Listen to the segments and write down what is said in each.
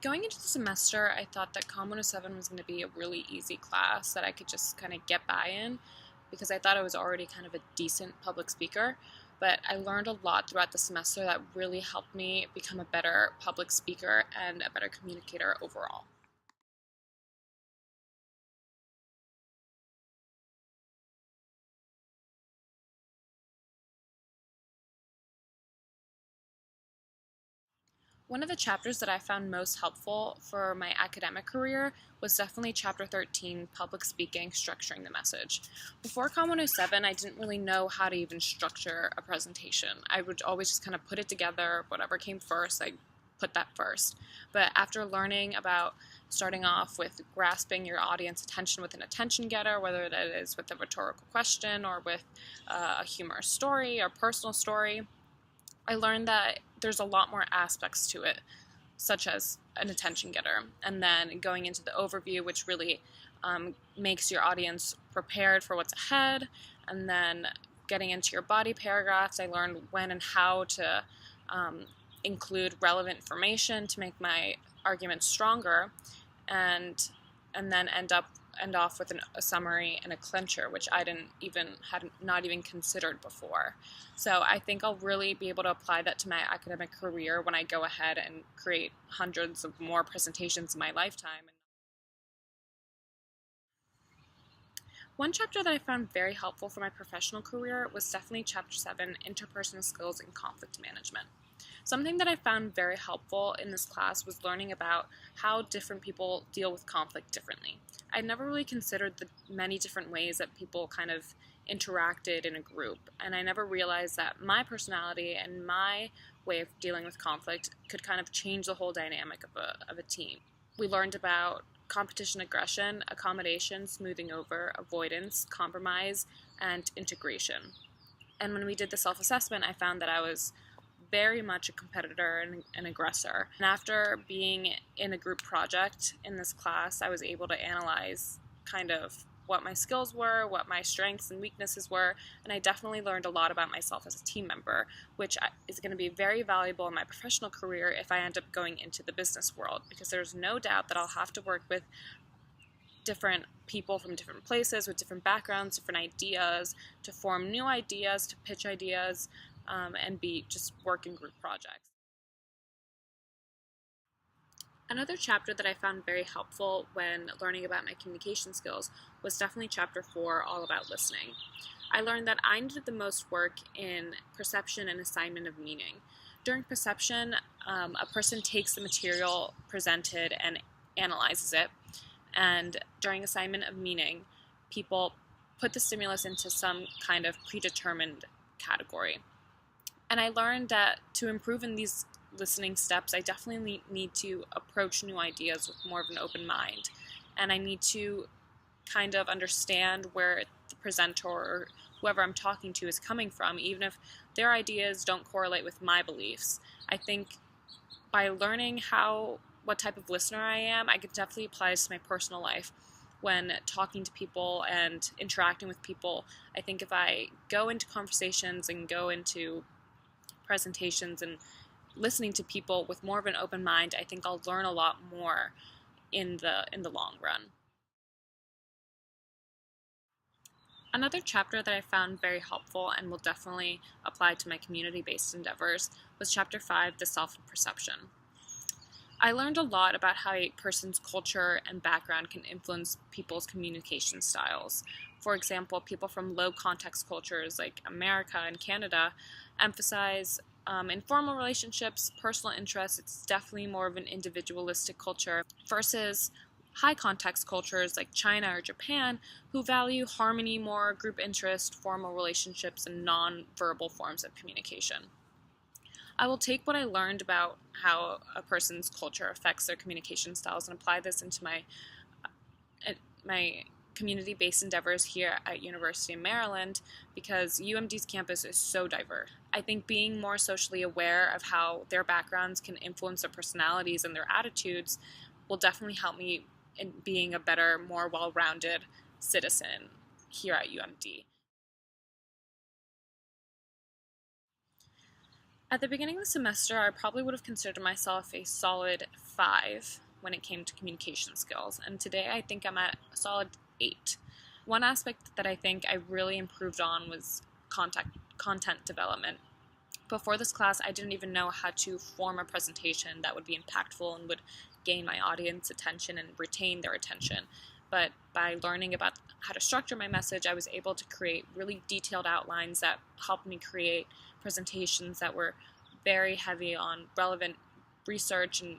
Going into the semester, I thought that COMM107 was going to be a really easy class that I could just kind of get by in because I thought I was already kind of a decent public speaker. But I learned a lot throughout the semester that really helped me become a better public speaker and a better communicator overall. One of the chapters that I found most helpful for my academic career was definitely Chapter 13, Public Speaking, Structuring the Message. Before COMM107, I didn't really know how to even structure a presentation. I would always just kind of put it together, whatever came first, I put that first. But after learning about starting off with grasping your audience attention with an attention getter, whether that is with a rhetorical question or with a humorous story or personal story, I learned that there's a lot more aspects to it, such as an attention getter, and then going into the overview, which really makes your audience prepared for what's ahead, and then getting into your body paragraphs. I learned when and how to include relevant information to make my argument stronger, and then end off with a summary and a clincher, which I had not even considered before. So I think I'll really be able to apply that to my academic career when I go ahead and create hundreds of more presentations in my lifetime. One chapter that I found very helpful for my professional career was definitely Chapter 7, Interpersonal Skills and Conflict Management. Something that I found very helpful in this class was learning about how different people deal with conflict differently. I'd never really considered the many different ways that people kind of interacted in a group, and I never realized that my personality and my way of dealing with conflict could kind of change the whole dynamic of a team. We learned about competition aggression, accommodation, smoothing over, avoidance, compromise, and integration. And when we did the self-assessment, I found that I was very much a competitor and an aggressor. And after being in a group project in this class, I was able to analyze kind of what my skills were, what my strengths and weaknesses were, and I definitely learned a lot about myself as a team member, which is going to be very valuable in my professional career if I end up going into the business world, because there's no doubt that I'll have to work with different people from different places with different backgrounds, different ideas, to form new ideas, to pitch ideas, and just work in group projects. Another chapter that I found very helpful when learning about my communication skills was definitely Chapter 4, all about listening. I learned that I needed the most work in perception and assignment of meaning. During perception, a person takes the material presented and analyzes it, and during assignment of meaning, people put the stimulus into some kind of predetermined category. And I learned that to improve in these listening steps, I definitely need to approach new ideas with more of an open mind. And I need to kind of understand where the presenter or whoever I'm talking to is coming from, even if their ideas don't correlate with my beliefs. I think by learning what type of listener I am, I could definitely apply this to my personal life. When talking to people and interacting with people, I think if I go into conversations and go into presentations and listening to people with more of an open mind, I think I'll learn a lot more in the long run. Another chapter that I found very helpful and will definitely apply to my community-based endeavors was Chapter 5, The Self and Perception. I learned a lot about how a person's culture and background can influence people's communication styles. For example, people from low-context cultures like America and Canada emphasize informal relationships, personal interests. It's definitely more of an individualistic culture versus high-context cultures like China or Japan, who value harmony more, group interest, formal relationships, and non-verbal forms of communication. I will take what I learned about how a person's culture affects their communication styles and apply this into my community-based endeavors here at University of Maryland, because UMD's campus is so diverse. I think being more socially aware of how their backgrounds can influence their personalities and their attitudes will definitely help me in being a better, more well-rounded citizen here at UMD. At the beginning of the semester, I probably would have considered myself a solid 5 when it came to communication skills, and today I think I'm at a solid 8. One aspect that I think I really improved on was content development. Before this class, I didn't even know how to form a presentation that would be impactful and would gain my audience attention and retain their attention. But by learning about how to structure my message, I was able to create really detailed outlines that helped me create presentations that were very heavy on relevant research and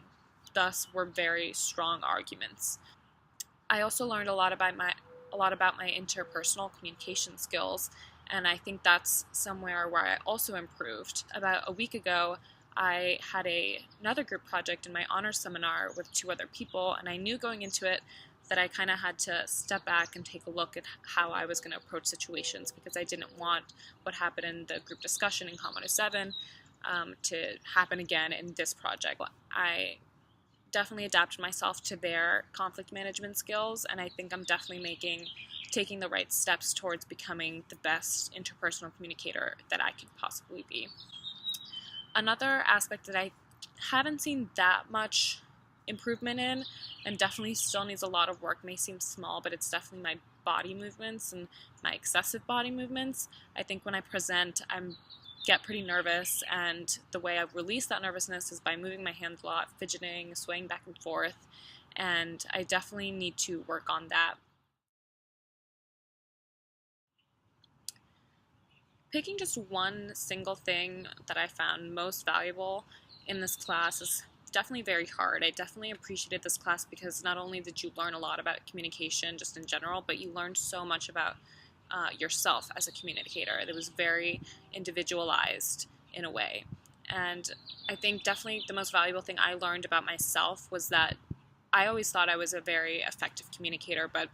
thus were very strong arguments. I also learned a lot about my interpersonal communication skills, and I think that's somewhere where I also improved. About a week ago, I had another group project in my honors seminar with 2 other people, and I knew going into it that I kind of had to step back and take a look at how I was going to approach situations, because I didn't want what happened in the group discussion in COMM107 to happen again in this project. I definitely adapted myself to their conflict management skills, and I think I'm definitely taking the right steps towards becoming the best interpersonal communicator that I could possibly be. Another aspect that I haven't seen that much improvement in, and definitely still needs a lot of work, may seem small, but it's definitely my body movements and my excessive body movements. I think when I present, I get pretty nervous, and the way I release that nervousness is by moving my hands a lot, fidgeting, swaying back and forth, and I definitely need to work on that. Picking just one single thing that I found most valuable in this class is definitely very hard. I definitely appreciated this class because not only did you learn a lot about communication just in general, but you learned so much about yourself as a communicator. It was very individualized in a way. And I think definitely the most valuable thing I learned about myself was that I always thought I was a very effective communicator, but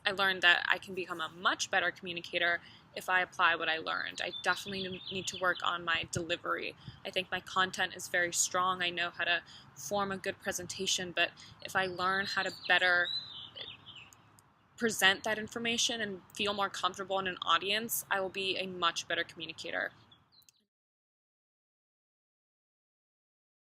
I learned that I can become a much better communicator if I apply what I learned. I definitely need to work on my delivery. I think my content is very strong. I know how to form a good presentation, but if I learn how to better present that information and feel more comfortable in an audience, I will be a much better communicator.